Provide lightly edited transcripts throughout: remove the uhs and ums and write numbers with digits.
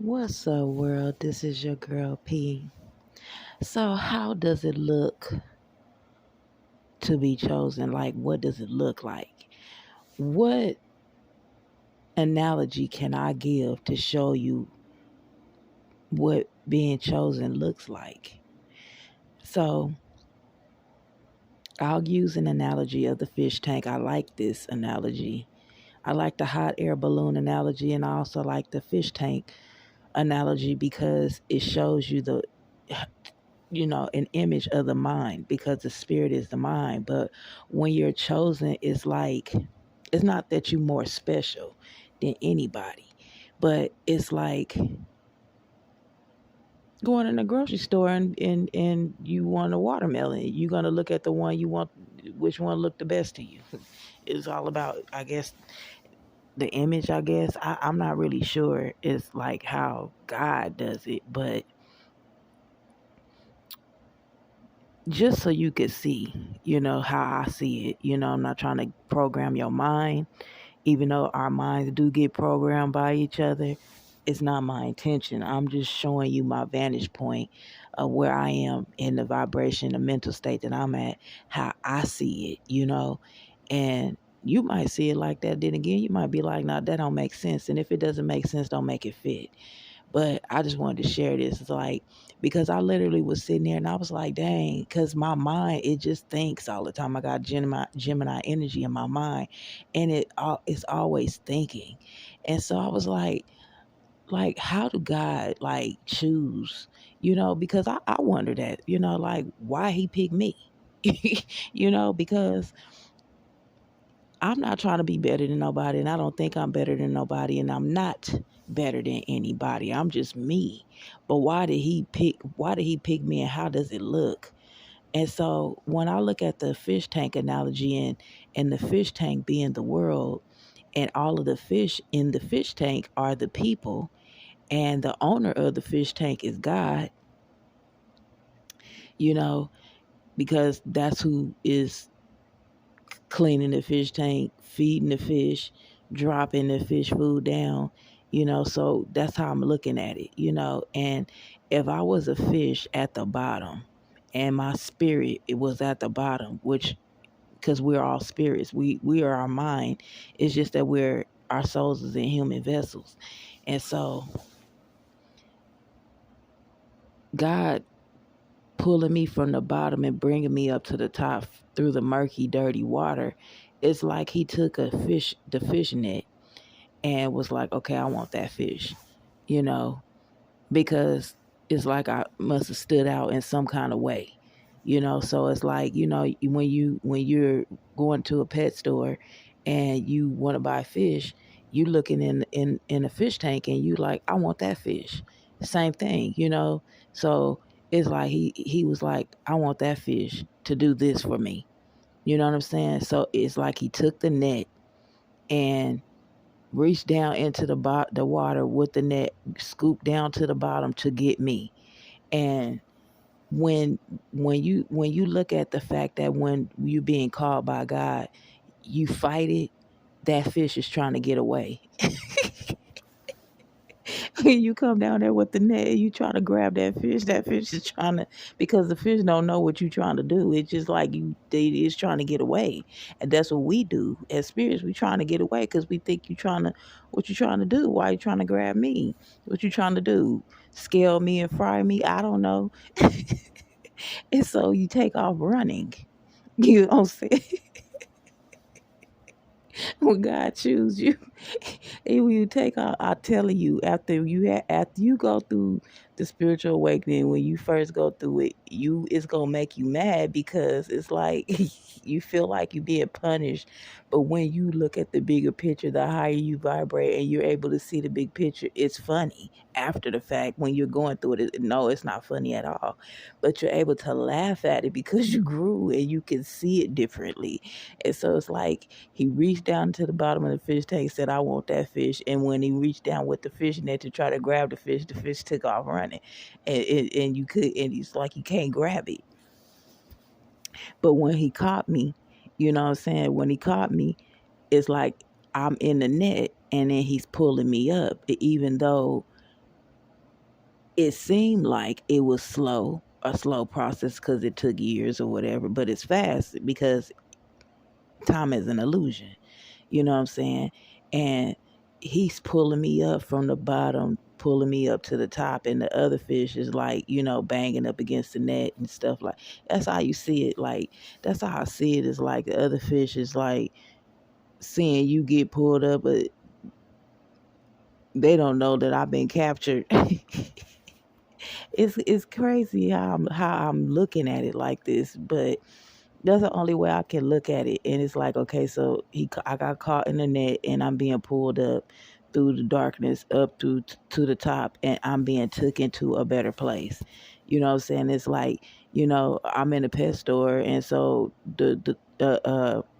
What's up, world? This is your girl P. So, how does it look to be chosen? Like, what does it look like? What analogy can I give to show you what being chosen looks like? So, I'll use an analogy of the fish tank. I like this analogy. I like the hot air balloon analogy, and I also like the fish tank analogy because it shows you an image of the mind because the spirit is the mind. But when you're chosen, it's not that you're more special than anybody, but it's like going in a grocery store and you want a watermelon. You're going to look at the one you want, which one looked the best to you. It's all about, I guess, the image. I'm not really sure it's like how God does it, but just so you could see, how I see it. I'm not trying to program your mind, even though our minds do get programmed by each other. It's not my intention. I'm just showing you my vantage point of where I am in the vibration, the mental state that I'm at, how I see it. And you might see it like that. Then again, you might be like, nah, that don't make sense. And if it doesn't make sense, don't make it fit. But I just wanted to share this. It's like, because I literally was sitting there and I was like, dang, because my mind, it just thinks all the time. I got Gemini energy in my mind, and it's always thinking. And so I was like, how do God like choose? Because I wonder that, like why he picked me. Because I'm not trying to be better than nobody, and I don't think I'm better than nobody, and I'm not better than anybody. I'm just me. But why did he pick me, and how does it look? And so when I look at the fish tank analogy and the fish tank being the world, and all of the fish in the fish tank are the people, and the owner of the fish tank is God, you know, because that's who is cleaning the fish tank, feeding the fish, dropping the fish food down, so that's how I'm looking at it. And if I was a fish at the bottom and my spirit it was at the bottom, which because we're all spirits, we are our mind. It's just that our souls is in human vessels. And so God pulling me from the bottom and bringing me up to the top through the murky, dirty water, it's like he took the fish net, and was like, okay, I want that fish, you know, because it's like I must have stood out in some kind of way, So it's like, when you're going to a pet store and you want to buy fish, you looking in a fish tank and you like, I want that fish. Same thing. So it's like he was like, I want that fish to do this for me. You know what I'm saying? So it's like he took the net and reached down into the water with the net, scooped down to the bottom to get me. And when when you look at the fact that when you're being called by God, you fight it, that fish is trying to get away. You come down there with the net, you try to grab that fish is trying to, because the fish don't know what you're trying to do. It's just like it's trying to get away. And that's what we do as spirits. We trying to get away because we think what you trying to do? Why you trying to grab me? What you trying to do? Scale me and fry me? I don't know. And so you take off running. You know what I'm saying? When God choose you, and when you take out, I telling you, after you go through the spiritual awakening, when you first go through it, it's gonna make you mad because it's like you feel like you're being punished. But when you look at the bigger picture, the higher you vibrate and you're able to see the big picture, it's funny after the fact. When you're going through it, no, it's not funny at all. But you're able to laugh at it because you grew and you can see it differently. And so it's like he reached down to the bottom of the fish tank, said, I want that fish. And when he reached down with the fish net to try to grab the fish took off running. And he's like, you can't grab it. But when he caught me, you know what I'm saying? When he caught me, it's like I'm in the net and then he's pulling me up, even though it seemed like it was a slow process because it took years or whatever, but it's fast because time is an illusion. You know what I'm saying? And he's pulling me up from the bottom, pulling me up to the top, and the other fish is like, banging up against the net and stuff like. That's how you see it. Like that's how I see it. Is like the other fish is like seeing you get pulled up, but they don't know that I've been captured. It's crazy how I'm looking at it like this, but that's the only way I can look at it. And it's like, okay, so I got caught in the net, and I'm being pulled up through the darkness up to the top, and I'm being took into a better place. You know what I'm saying? It's like, I'm in a pet store, and so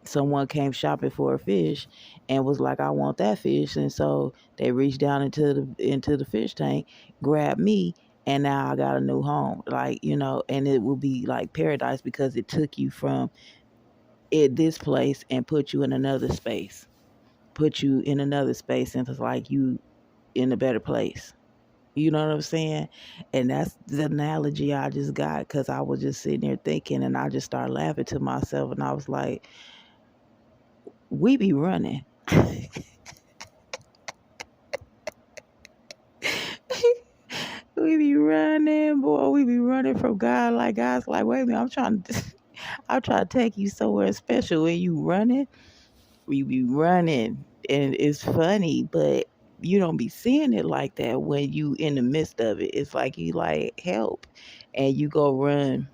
someone came shopping for a fish and was like, I want that fish. And so they reached down into the fish tank, grabbed me, and now I got a new home. Like, and it will be like paradise because it took you from this place and put you in another space. Put you in another space, and it's like you in a better place. You know what I'm saying? And that's the analogy I just got, because I was just sitting there thinking, and I just started laughing to myself, and I was like, we be running. We be running, boy. We be running from God. Like God's like, wait a minute, I'm trying to take you somewhere special. When you running, we be running, and it's funny, but you don't be seeing it like that when you in the midst of it. It's like you like help, and you go run.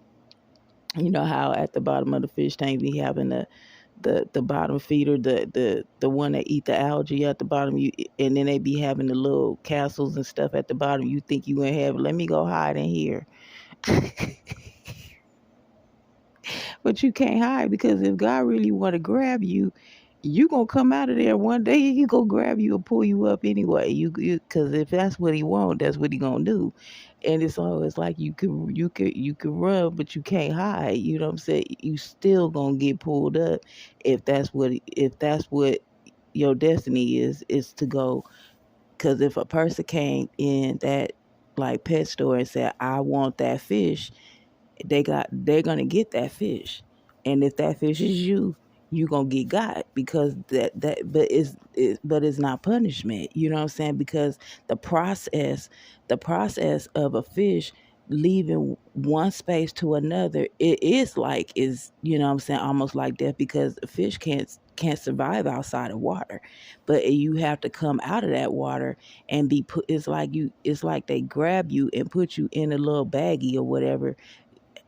You know how at the bottom of the fish tank we having the bottom feeder, the one that eat the algae at the bottom. And then they be having the little castles and stuff at the bottom. You think you in heaven? Let me go hide in here. But you can't hide, because if God really want to grab you, you gonna come out of there one day. He gonna grab you and pull you up anyway. Because if that's what he want, that's what he gonna do. And it's always like you can run, but you can't hide. You know what I'm saying? You still gonna get pulled up if that's what your destiny is to go. Because if a person came in that like pet store and said, I want that fish, they're gonna get that fish. And if that fish is you gonna get got, because but it's not punishment. You know what I'm saying? Because the process the process of a fish leaving one space to another, it is you know what I'm saying, almost like death, because a fish can't survive outside of water. But you have to come out of that water and be put. It's like they grab you and put you in a little baggie or whatever,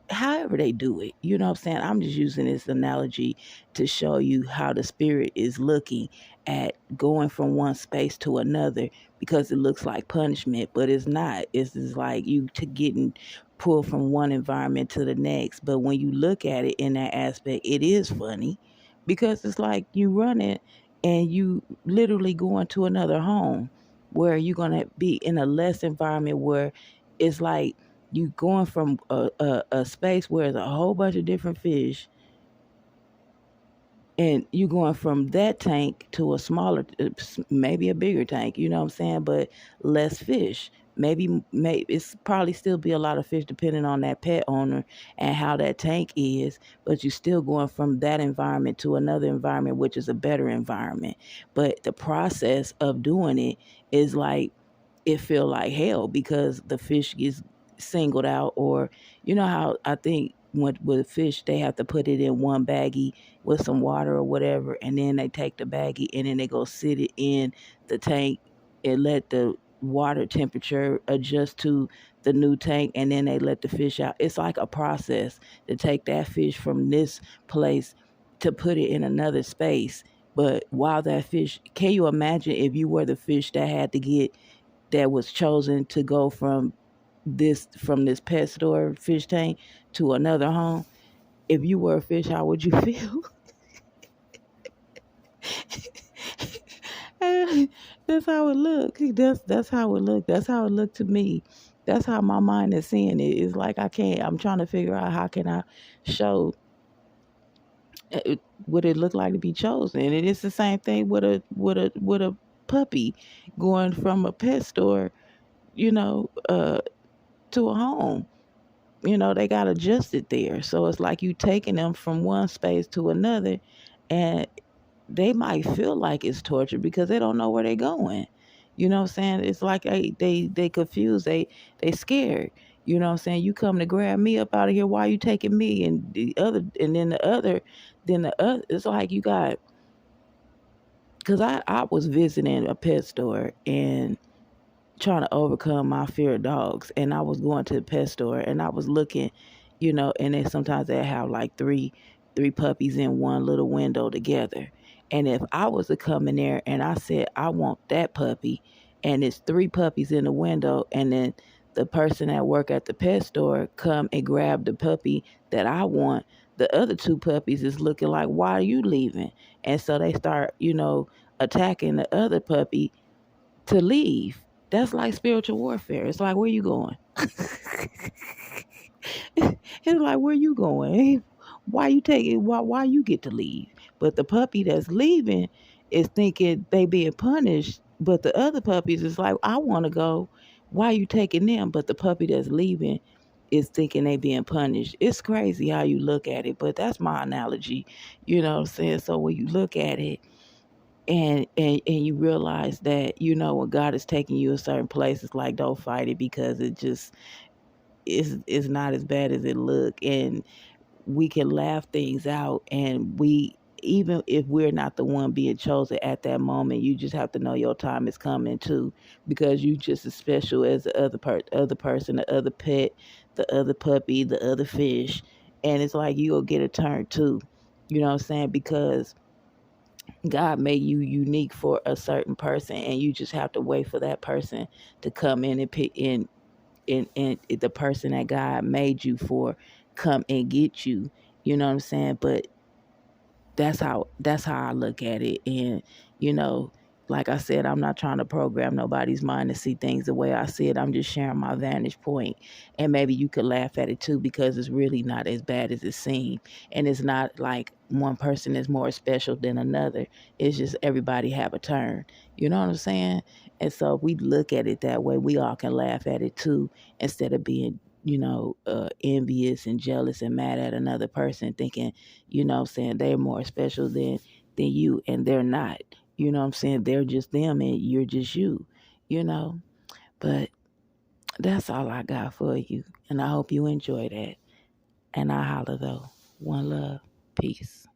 however they do it. You know what I'm saying? I'm just using this analogy to show you how the spirit is looking at going from one space to another, because it looks like punishment, but it's not. It's just like you to getting pulled from one environment to the next. But when you look at it in that aspect, it is funny, because it's like you running and you literally going to another home where you're going to be in a less environment, where it's like you going from a space where there's a whole bunch of different fish, and you going from that tank to a smaller, maybe a bigger tank, you know what I'm saying, but less fish. Maybe it's probably still be a lot of fish depending on that pet owner and how that tank is, but you're still going from that environment to another environment, which is a better environment. But the process of doing it is like, it feel like hell, because the fish gets singled out. Or you know how I think with fish they have to put it in one baggie with some water or whatever, and then they take the baggie and then they go sit it in the tank and let the water temperature adjust to the new tank, and then they let the fish out. It's like a process to take that fish from this place to put it in another space. But while that fish, can you imagine if you were the fish that was chosen to go from this pet store fish tank to another home? If you were a fish, how would you feel? That's how it looked. That's how it looked. That's how it looked to me. That's how my mind is seeing it. It's like I can't. I'm trying to figure out how can I show what it looked like to be chosen. And it's the same thing with a puppy going from a pet store, you know, to a home. They got adjusted there. So it's like you taking them from one space to another, and they might feel like it's torture because they don't know where they're going. You know what I'm saying? It's like they confused, they scared. You know what I'm saying? You come to grab me up out of here, why you taking me? And then the other, it's like you got, because I was visiting a pet store and trying to overcome my fear of dogs, and I was going to the pet store and I was looking, and then sometimes they have like three puppies in one little window together. And if I was to come in there and I said I want that puppy, and it's three puppies in the window, and then the person that work at the pet store come and grab the puppy that I want, the other two puppies is looking like, why are you leaving? And so they start, attacking the other puppy to leave. That's like spiritual warfare. It's like, where you going? It's like, where you going? Why you taking? Why you get to leave? But the puppy that's leaving is thinking they being punished. But the other puppies is like, I want to go. Why you taking them? But the puppy that's leaving is thinking they being punished. It's crazy how you look at it, but that's my analogy. You know what I'm saying? So when you look at it, and you realize that, when God is taking you a certain place, it's like, don't fight it, because it just is not as bad as it look. And we can laugh things out, and we, even if we're not the one being chosen at that moment, you just have to know your time is coming too, because you just as special as the other person, the other pet, the other puppy, the other fish. And it's like you'll get a turn too. You know what I'm saying? Because God made you unique for a certain person, and you just have to wait for that person to come in and pick in the person that God made you for come and get you. You know what I'm saying? But that's how I look at it. And you know, like I said, I'm not trying to program nobody's mind to see things the way I see it. I'm just sharing my vantage point. And maybe you could laugh at it too, because it's really not as bad as it seems. And it's not like one person is more special than another. It's just everybody have a turn. You know what I'm saying? And so if we look at it that way, we all can laugh at it too, instead of being, envious and jealous and mad at another person, thinking, saying they're more special than you, and they're not. You know what I'm saying? They're just them and you're just you, you know? But that's all I got for you. And I hope you enjoy that. And I holler though. One love. Peace.